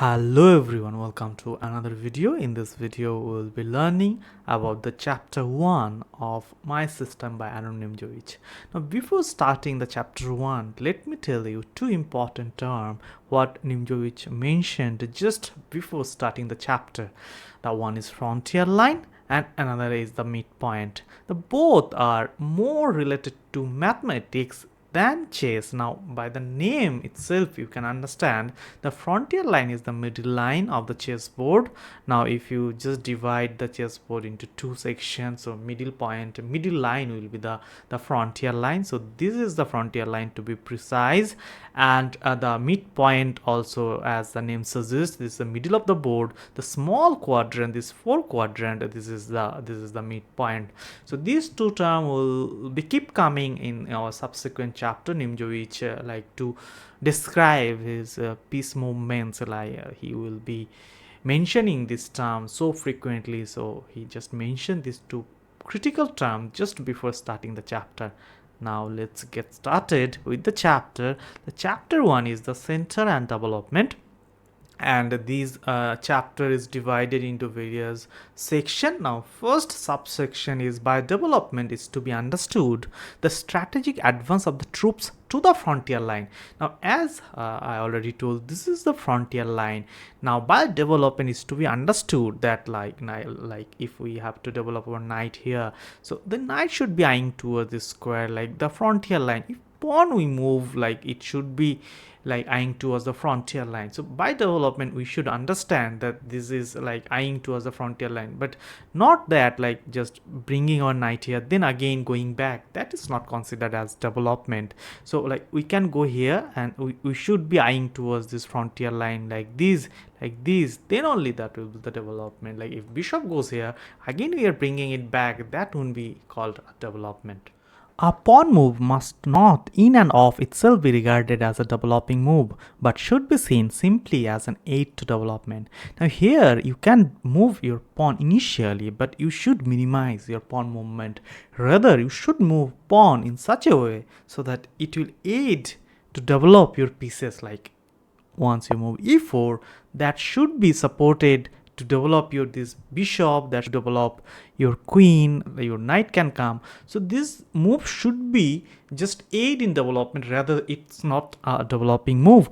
Hello everyone, welcome to another video. In this video, we will be learning about the chapter 1 of My System by Aron Nimzowitsch. Now, before starting the chapter 1, let me tell you two important terms what Nimzowitsch mentioned just before starting the chapter. The one is frontier line and another is the midpoint. The both are more related to mathematics than chess. Now, by the name itself, you can understand the frontier line is the middle line of the chessboard. Now, if you just divide the chessboard into two sections, so middle line will be the frontier line. So this is the frontier line to be precise, and the midpoint also, as the name suggests, this is the middle of the board. The small quadrant, this four quadrant, this is the midpoint. So these two terms will be keep coming in our subsequent chapter. Nimzowitsch like to describe his peace movements, like he will be mentioning this term so frequently, so he just mentioned these two critical terms just before starting the chapter. Now let's get started with the chapter. The chapter 1 is the center and development, and these chapter is divided into various section. Now, first subsection is by development is to be understood the strategic advance of the troops to the frontier line. Now, as I already told, this is the frontier line. Now, by development is to be understood that like if we have to develop our knight here, so the knight should be eyeing towards this square, like the frontier line. If pawn we move, like it should be like eyeing towards the frontier line. So by development we should understand that this is like eyeing towards the frontier line, but not that like just bringing our knight here then again going back. That is not considered as development. So like we can go here and we should be eyeing towards this frontier line like this, then only that will be the development. Like if bishop goes here, again we are bringing it back, that won't be called a development. A pawn move must not in and of itself be regarded as a developing move, but should be seen simply as an aid to development. Now here you can move your pawn initially, but you should minimize your pawn movement. Rather, you should move pawn in such a way so that it will aid to develop your pieces. Like once you move e4, that should be supported to develop your this bishop, that should develop your queen, your knight can come. So this move should be just aid in development, rather it's not a developing move.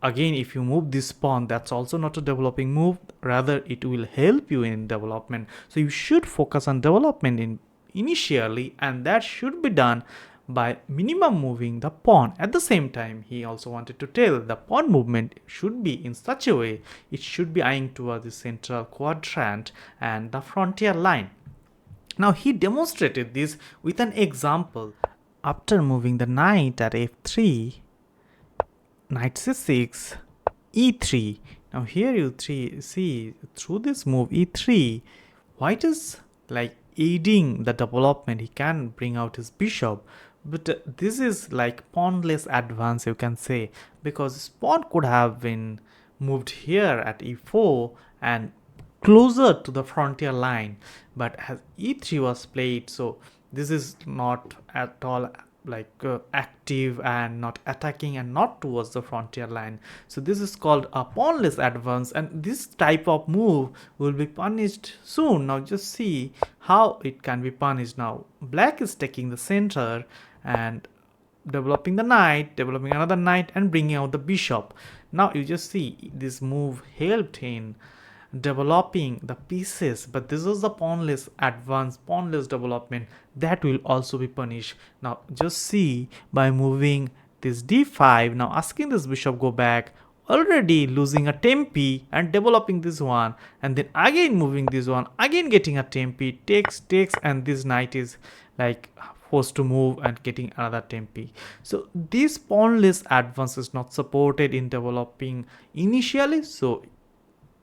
Again, if you move this pawn, that's also not a developing move, rather it will help you in development. So you should focus on development initially, and that should be done by minimum moving the pawn. At the same time, he also wanted to tell the pawn movement should be in such a way, it should be eyeing towards the central quadrant and the frontier line. Now he demonstrated this with an example. After moving the knight at f3, knight c6, e3. Now here you see through this move e3, white is like aiding the development. He can bring out his bishop, but this is like pawnless advance, you can say, because this pawn could have been moved here at e4 and closer to the frontier line, but as e3 was played, so this is not at all like active and not attacking and not towards the frontier line. So this is called a pawnless advance, and this type of move will be punished soon. Now just see how it can be punished. Now black is taking the center and developing the knight, developing another knight, and bringing out the bishop. Now you just see this move helped in developing the pieces, but this is the pawnless advance, pawnless development, that will also be punished. Now just see, by moving this d5, now asking this bishop go back, already losing a tempi and developing this one, and then again moving this one, again getting a tempi, takes, and this knight is like forced to move and getting another tempi. So this pawnless advance is not supported in developing initially. So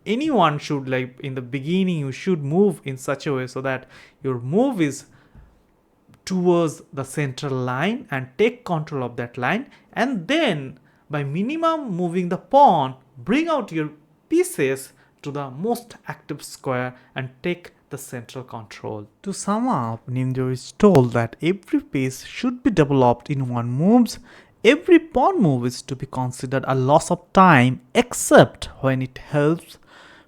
anyone should, like in the beginning, you should move in such a way so that your move is towards the central line and take control of that line, and then by minimum moving the pawn, bring out your pieces to the most active square and take the central control. To sum up, Nimzowitsch told that every piece should be developed in one moves every pawn move is to be considered a loss of time except when it helps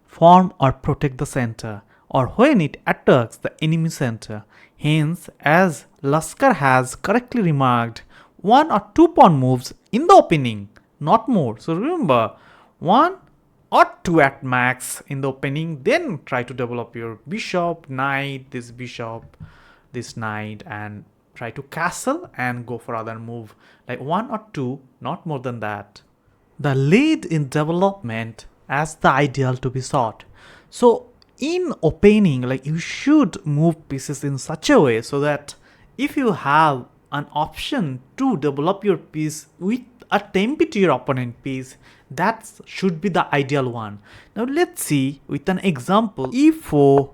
form or protect the center, or when it attacks the enemy center. Hence, as Laskar has correctly remarked, one or two pawn moves in the opening, not more. So remember, one or two at max in the opening, then try to develop your bishop, knight, this knight, and try to castle and go for other move, like one or two, not more than that. The lead in development as the ideal to be sought. So in opening, like you should move pieces in such a way so that if you have an option to develop your piece with a tempo to your opponent piece, that should be the ideal one. Now let's see with an example: e4,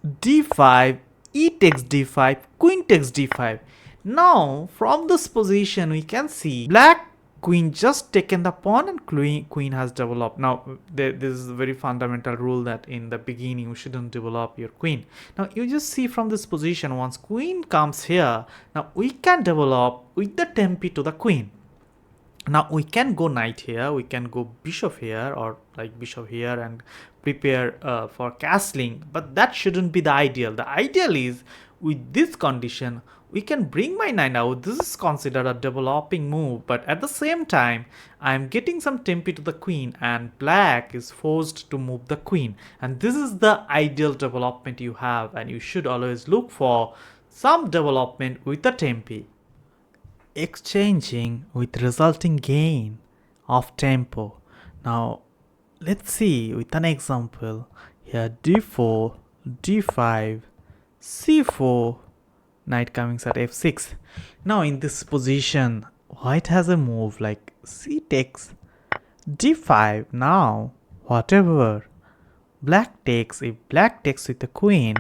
d5, e takes d5, queen takes d5. Now from this position we can see black queen just taken the pawn and queen has developed. Now this is a very fundamental rule that in the beginning you shouldn't develop your queen. Now you just see from this position, once queen comes here, now we can develop with the tempo to the queen. Now we can go knight here, we can go bishop here, or like bishop here and prepare for castling, but that shouldn't be the ideal. The ideal is with this condition we can bring my knight out. This is considered a developing move, but at the same time I am getting some tempo to the queen and black is forced to move the queen, and this is the ideal development you have, and you should always look for some development with the tempo. Exchanging with resulting gain of tempo. Now let's see with an example here: d4, d5, c4, knight coming at f6. Now in this position white has a move like c takes d5. Now whatever black takes, if black takes with the queen,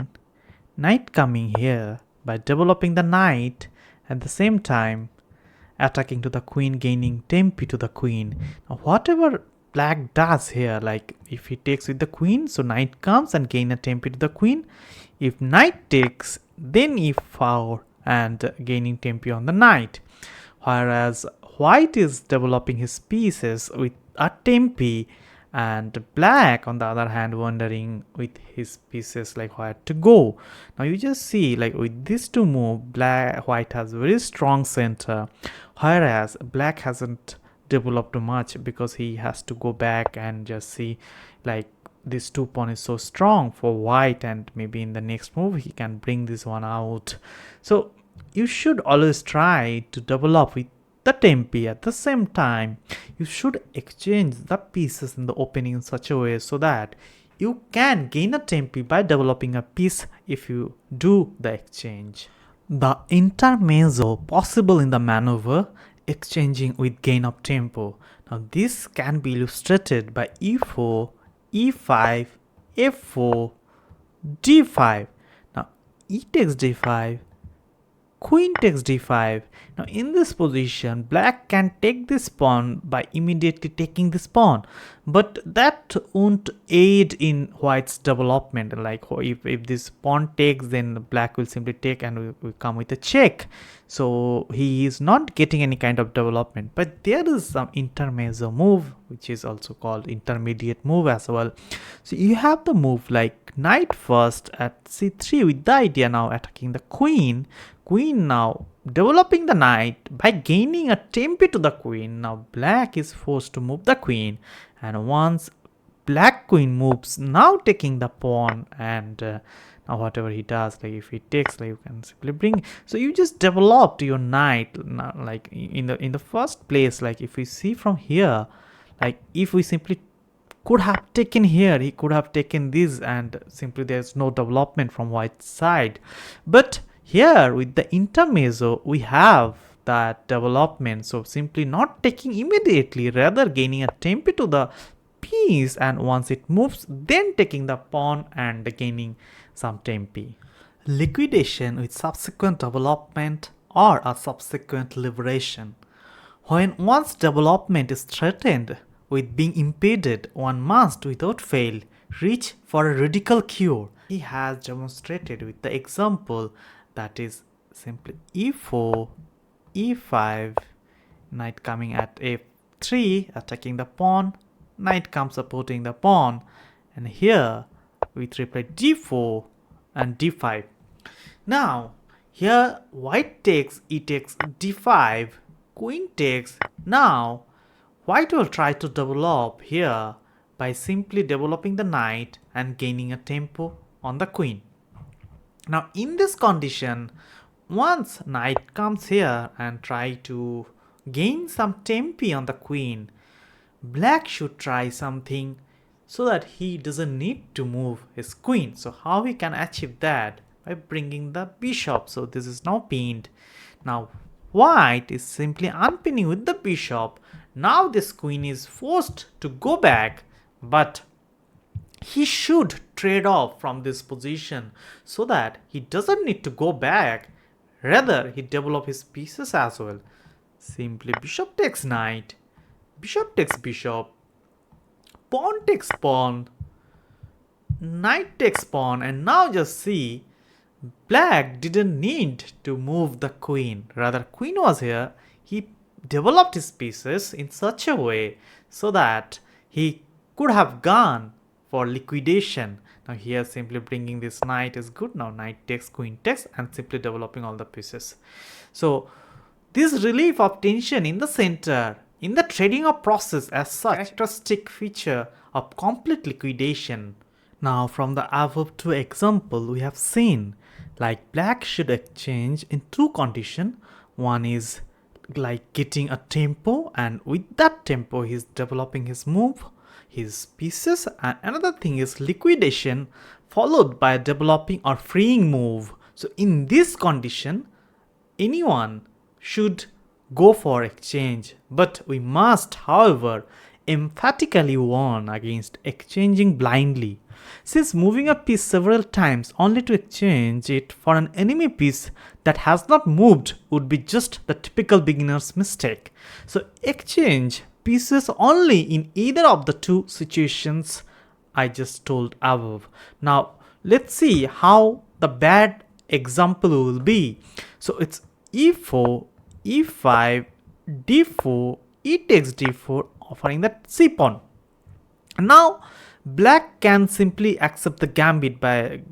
knight coming here by developing the knight, at the same time attacking to the queen, gaining tempo to the queen. Now whatever black does here, like if he takes with the queen, so knight comes and gain a tempo to the queen. If knight takes, then e4 and gaining tempo on the knight. Whereas white is developing his pieces with a tempo, and black on the other hand wondering with his pieces like where to go. Now you just see like with these two moves, white has very strong center, whereas black hasn't developed much because he has to go back and just see like this two pawn is so strong for white, and maybe in the next move he can bring this one out. So you should always try to develop with the tempo. At the same time you should exchange the pieces in the opening in such a way so that you can gain a tempo by developing a piece if you do the exchange. The intermezzo possible in the maneuver exchanging with gain of tempo. Now this can be illustrated by e4, e5, f4, d5. Now e takes d5, queen takes d5. Now in this position black can take this pawn by immediately taking this pawn, but that won't aid in white's development. Like if this pawn takes, then black will simply take and will come with a check, so he is not getting any kind of development. But there is some intermezzo move which is also called intermediate move as well. So you have the move like knight first at c3 with the idea now attacking the queen. Queen now developing the knight by gaining a tempo to the queen. Now black is forced to move the queen, and once black queen moves, now taking the pawn, and now whatever he does, like if he takes, like you can simply bring. So you just developed your knight. Now, like in the first place, like if we see from here, like if we simply could have taken here, he could have taken this, and simply there's no development from white's side. But here with the intermezzo we have that development, so simply not taking immediately, rather gaining a tempo to the piece, and once it moves then taking the pawn and gaining some tempo. Liquidation with subsequent development or a subsequent liberation. When one's development is threatened with being impeded, one must without fail reach for a radical cure. He has demonstrated with the example, that is simply e4, e5, knight coming at f3, attacking the pawn, knight comes supporting the pawn, and here with reply d4 and d5. Now here white takes, e takes d5, queen takes. Now white will try to develop here by simply developing the knight and gaining a tempo on the queen. Now in this condition, once knight comes here and try to gain some tempi on the queen, black should try something so that he doesn't need to move his queen. So how he can achieve that? By bringing the bishop. So this is now pinned. Now white is simply unpinning with the bishop. Now this queen is forced to go back, but he should trade off from this position so that he doesn't need to go back. Rather, he develop his pieces as well. Simply bishop takes knight, bishop takes bishop, pawn takes pawn, knight takes pawn, and now just see, black didn't need to move the queen. Rather, queen was here. He developed his pieces in such a way so that he could have gone for liquidation. Now here simply bringing this knight is good. Now knight takes, queen takes, and simply developing all the pieces. So this relief of tension in the center in the trading of process as such characteristic feature of complete liquidation. Now from the above two example we have seen like black should exchange in two conditions. One is like getting a tempo, and with that tempo he is developing his move, his pieces, and another thing is liquidation followed by developing or freeing move. So in this condition anyone should go for exchange, but we must however emphatically warn against exchanging blindly, since moving a piece several times only to exchange it for an enemy piece that has not moved would be just the typical beginner's mistake. So exchange pieces only in either of the two situations I just told above. Now let's see how the bad example will be. So it's e4, e5, d4, e takes d4, offering that c pawn. Now black can simply accept the gambit by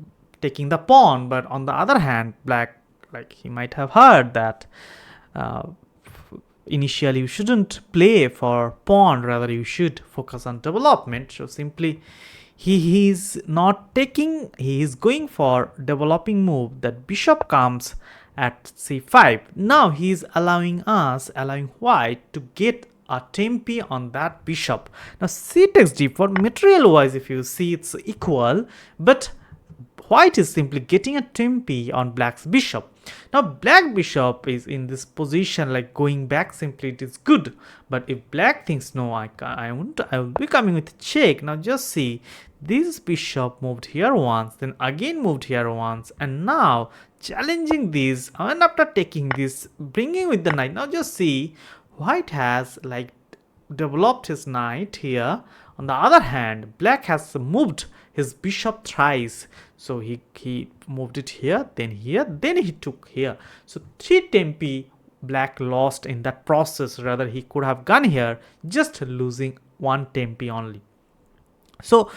taking the pawn, but on the other hand black, like he might have heard that initially you shouldn't play for pawn, rather you should focus on development. So simply he is not taking, he is going for developing move that bishop comes at c5. Now he is allowing white to get a tempi on that bishop. Now c takes d4, material wise if you see it's equal, but white is simply getting a tempi on black's bishop. Now black bishop is in this position, like going back simply it is good, but if black thinks no, I will be coming with check. Now just see, this bishop moved here once, then again moved here once, and now challenging this, and after taking this, bringing with the knight. Now just see, white has like developed his knight here. On the other hand, black has moved his bishop thrice. So he moved it here, then he took here. So 3 tempi black lost in that process. Rather he could have gone here, just losing 1 tempi only. So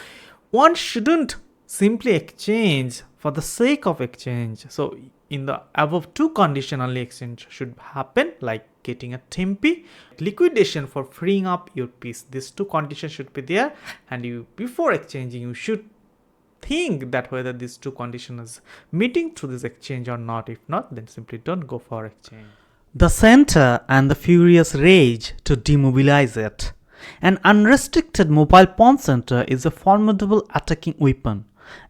one shouldn't simply exchange for the sake of exchange. So in the above two condition only exchange should happen, like getting a tempi, liquidation for freeing up your piece. These two conditions should be there, and you before exchanging you should think that whether these two conditions meeting through this exchange or not. If not, then simply don't go for exchange. The center and the furious rage to demobilize it. An unrestricted mobile pawn center is a formidable attacking weapon,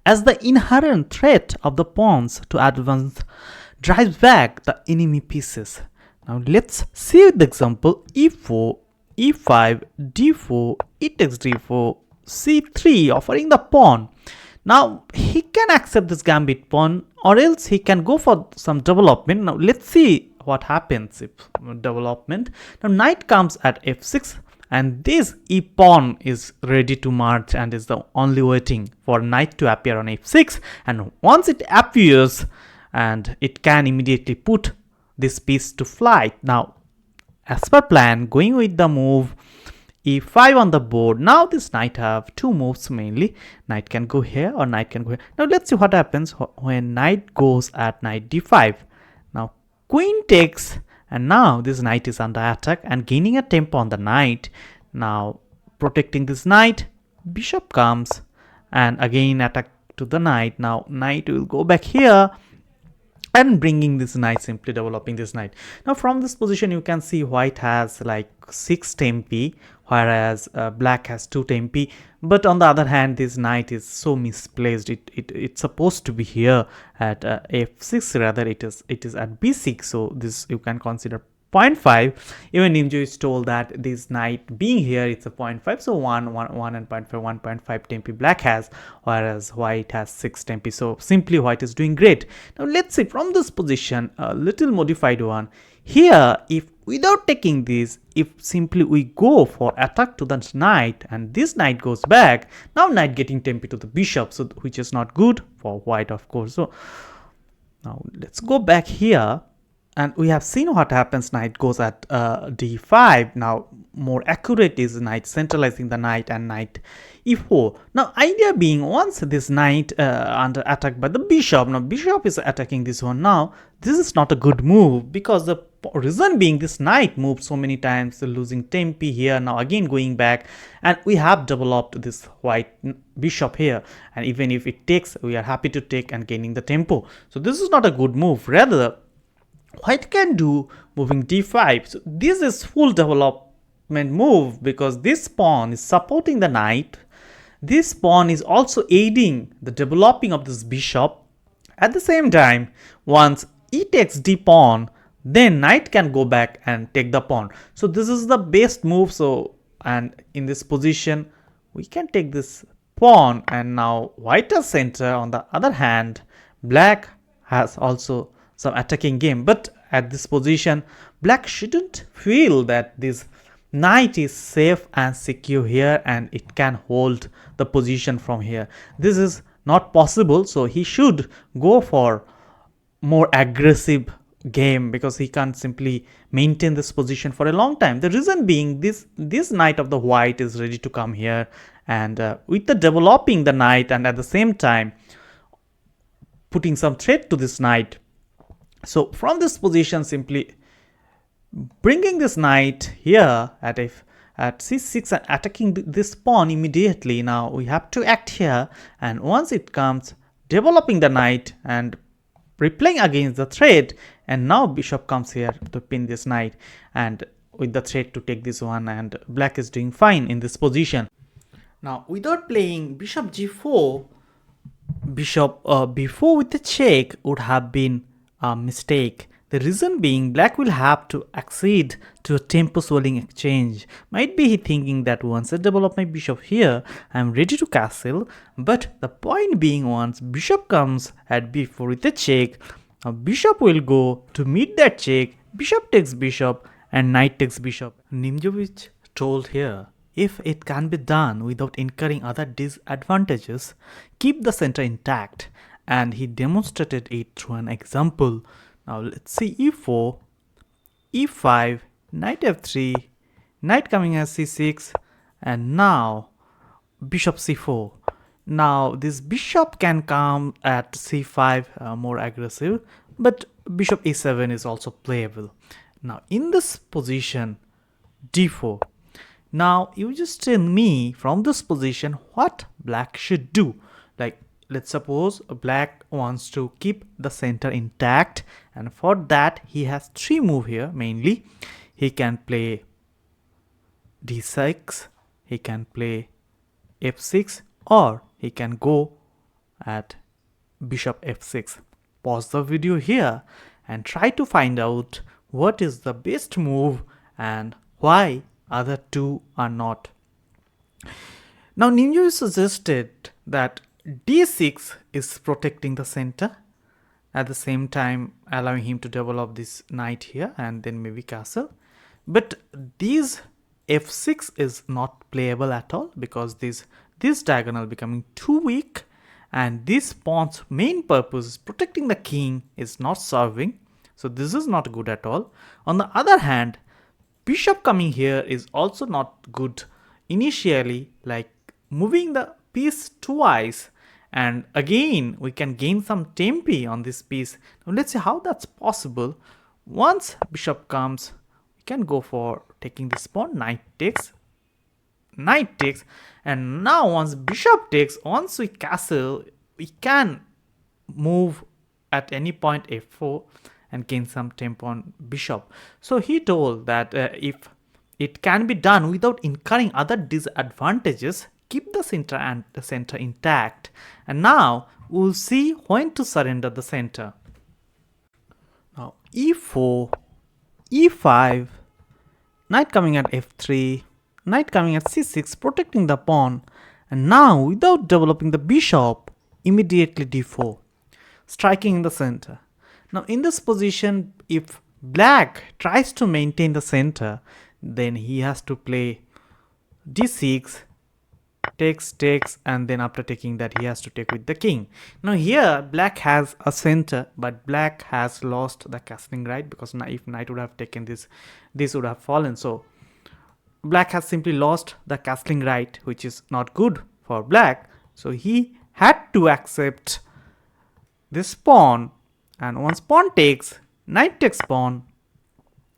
as the inherent threat of the pawns to advance drives back the enemy pieces. Now let's see the example e4, e5, d4, e takes d4, c3, offering the pawn. Now he can accept this gambit pawn, or else he can go for some development. Now let's see what happens if development. Now knight comes at f6, and this e pawn is ready to march and is the only waiting for knight to appear on f6, and once it appears, and it can immediately put this piece to flight. Now as per plan, going with the move e5 on the board. Now this knight have two moves mainly. Knight can go here or knight can go here. Now let's see what happens when knight goes at knight d5. Now queen takes, and now this knight is under attack and gaining a tempo on the knight. Now protecting this knight, bishop comes and again attack to the knight. Now knight will go back here and bringing this knight, simply developing this knight. Now from this position you can see white has like 6 tempi, whereas black has 2 tempi. But on the other hand, this knight is so misplaced. It's supposed to be here at f6, rather it is at b6. So this you can consider 0.5. Even Nimzowitsch told that this knight being here, it's a 0.5. So 1 and 0.5, 1.5 tempi black has, whereas white has 6 tempi. So simply white is doing great. Now let's see from this position, a little modified one. Here, if without taking this, if simply we go for attack to the knight and this knight goes back, now knight getting tempi to the bishop, so which is not good for white, of course. So now let's go back here. And we have seen what happens. Knight goes at d5. Now more accurate is knight centralizing the knight and knight e4. Now idea being, once this knight under attack by the bishop, now bishop is attacking this one. Now this is not a good move, because the reason being this knight moved so many times, losing tempi here, now again going back, and we have developed this white bishop here, and even if it takes, we are happy to take and gaining the tempo. So this is not a good move. Rather white can do moving d5. So this is full development move, because this pawn is supporting the knight. This pawn is also aiding the developing of this bishop. At the same time, once e takes d pawn, then knight can go back and take the pawn. So this is the best move. So, and in this position we can take this pawn, and now white has center. On the other hand, black has also some attacking game, but at this position black shouldn't feel that this knight is safe and secure here and it can hold the position from here. This is not possible, so he should go for more aggressive game, because he can't simply maintain this position for a long time. The reason being, this knight of the white is ready to come here, and with the developing the knight and at the same time putting some threat to this knight. So from this position, simply bringing this knight here at c6 and attacking this pawn immediately. Now we have to act here, and once it comes, developing the knight and replaying against the threat, and now bishop comes here to pin this knight and with the threat to take this one, and black is doing fine in this position. Now without playing bishop g4, bishop b4 with the check would have been a mistake. The reason being, black will have to accede to a tempo swelling exchange. Might be he thinking that once I develop my bishop here, I am ready to castle. But the point being, once bishop comes at b4 with a check, now bishop will go to meet that check, bishop takes bishop and knight takes bishop. Nimzowitsch told here, if it can be done without incurring other disadvantages, keep the center intact. And he demonstrated it through an example. Now let's see e4, e5, knight f3, knight coming as c6, and now bishop c4. Now this bishop can come at c5, more aggressive, but bishop a7 is also playable. Now in this position, d4. Now you just tell me from this position what black should do. Like, let's suppose black wants to keep the center intact, and for that he has 3 moves here mainly. He can play d6, he can play f6, or he can go at bishop f6. Pause the video here and try to find out what is the best move and why other two are not. Now Nimzowitsch suggested that d6 is protecting the center, at the same time allowing him to develop this knight here and then maybe castle. But this f6 is not playable at all, because this diagonal becoming too weak, and this pawn's main purpose, protecting the king, is not serving. So this is not good at all. On the other hand, bishop coming here is also not good initially, like moving the piece twice, and again we can gain some tempi on this piece. Now let's see how that's possible. Once bishop comes, we can go for taking this pawn. Knight takes, and now once bishop takes, once we castle, we can move at any point f4 and gain some tempo on bishop. So he told that if it can be done without incurring other disadvantages, keep the center intact. And now we'll see when to surrender the center. Now e4, e5, knight coming at f3, knight coming at c6, protecting the pawn. And now without developing the bishop, immediately d4, striking in the center. Now in this position, if black tries to maintain the center, then he has to play d6, takes, and then after taking that, he has to take with the king. Now here black has a center, but black has lost the castling right, because if knight would have taken this would have fallen. So black has simply lost the castling right, which is not good for black. So he had to accept this pawn, and once pawn takes, knight takes pawn,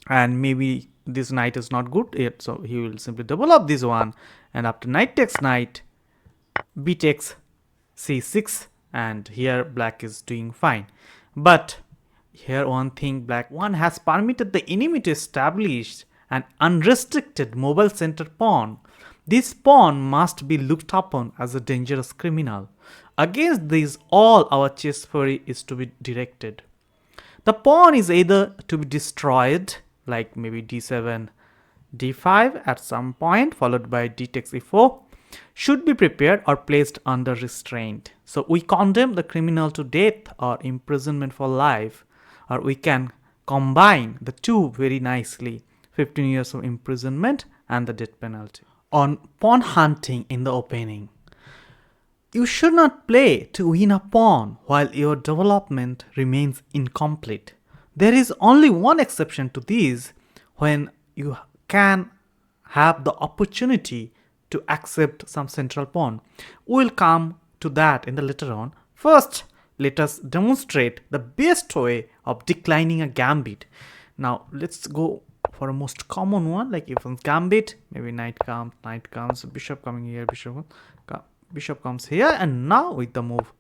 and maybe this knight is not good yet, so he will simply double up this one, and after knight takes knight, b takes c6, and here black is doing fine. But here one thing, black one has permitted the enemy to establish an unrestricted mobile center pawn. This pawn must be looked upon as a dangerous criminal. Against this, all our chess fury is to be directed. The pawn is either to be destroyed, like maybe d7, d5 at some point, followed by d takes e4, should be prepared, or placed under restraint. So we condemn the criminal to death or imprisonment for life, or we can combine the two very nicely, 15 years of imprisonment and the death penalty. On pawn hunting in the opening, you should not play to win a pawn while your development remains incomplete. There is only one exception to this, when you can have the opportunity to accept some central pawn. We will come to that in the later on. First, let us demonstrate the best way of declining a gambit. Now let's go for a most common one, like if it's gambit, maybe knight comes, bishop coming here, bishop comes here, and now with the move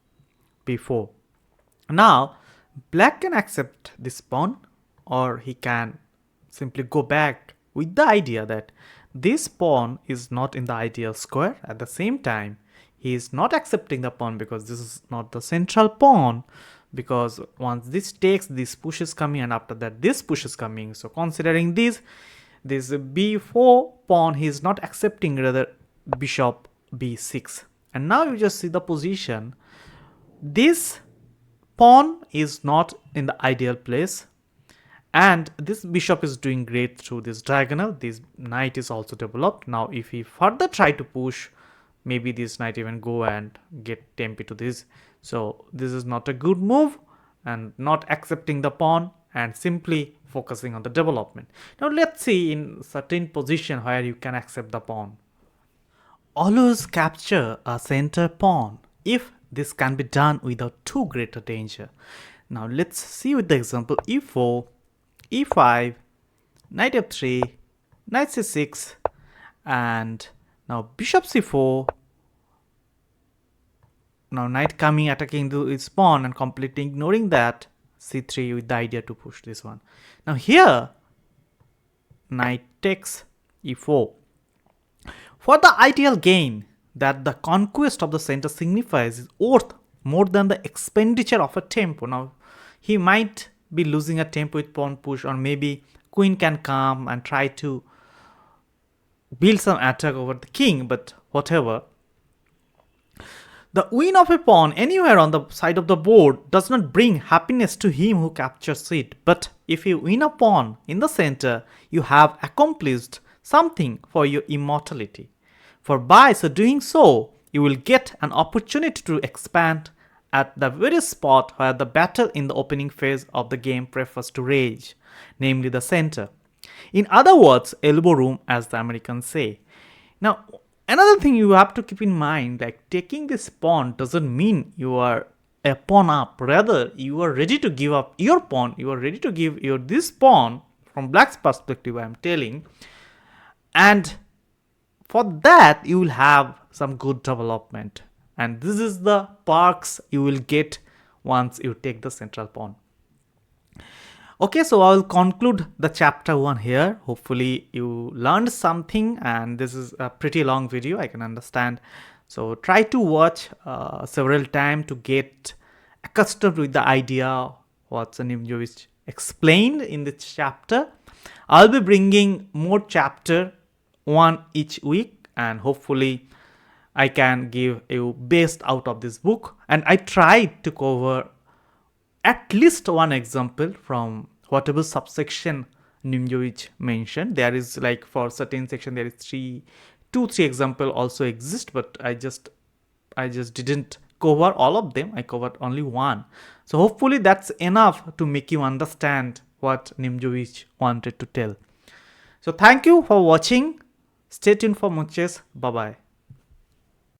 b4. Now black can accept this pawn, or he can simply go back with the idea that this pawn is not in the ideal square. At the same time, he is not accepting the pawn because this is not the central pawn, because once this takes, this push is coming, and after that this push is coming. So considering this b4 pawn, he is not accepting, rather bishop b6. And now you just see the position. This pawn is not in the ideal place, and this bishop is doing great through this diagonal. This knight is also developed. Now if he further try to push, maybe this knight even go and get tempi to this. So this is not a good move, and not accepting the pawn and simply focusing on the development. Now let's see in certain position where you can accept the pawn. Always capture a center pawn if this can be done without too great a danger. Now let's see with the example e4, e5, knight f3, knight c6, and now bishop c4. Now knight coming, attacking its pawn and completely ignoring that, c3 with the idea to push this one. Now here knight takes e4. For the ideal gain that the conquest of the center signifies is worth more than the expenditure of a tempo. Now he might be losing a tempo with pawn push, or maybe queen can come and try to build some attack over the king, but whatever. The win of a pawn anywhere on the side of the board does not bring happiness to him who captures it. But if you win a pawn in the center, you have accomplished something for your immortality. For by so doing so, you will get an opportunity to expand at the very spot where the battle in the opening phase of the game prefers to rage, namely the center. In other words, elbow room, as the Americans say. Now, another thing you have to keep in mind, like taking this pawn doesn't mean you are a pawn up. Rather, you are ready to give up your pawn. You are ready to give your this pawn from black's perspective, I am telling. And for that, you will have some good development. And this is the perks you will get once you take the central pawn. Okay, so I will conclude the chapter 1 here. Hopefully you learned something, and this is a pretty long video, I can understand. So try to watch several times to get accustomed with the idea what Nimzowitsch explained in this chapter. I'll be bringing more chapter 1 each week, and hopefully I can give you best out of this book. And I tried to cover at least one example from whatever subsection Nimzowitsch mentioned. There is like for certain section there is three example also exist, but I just didn't cover all of them. I covered only one. So hopefully that's enough to make you understand what Nimzowitsch wanted to tell. So thank you for watching. Stay tuned for more chess. Bye bye.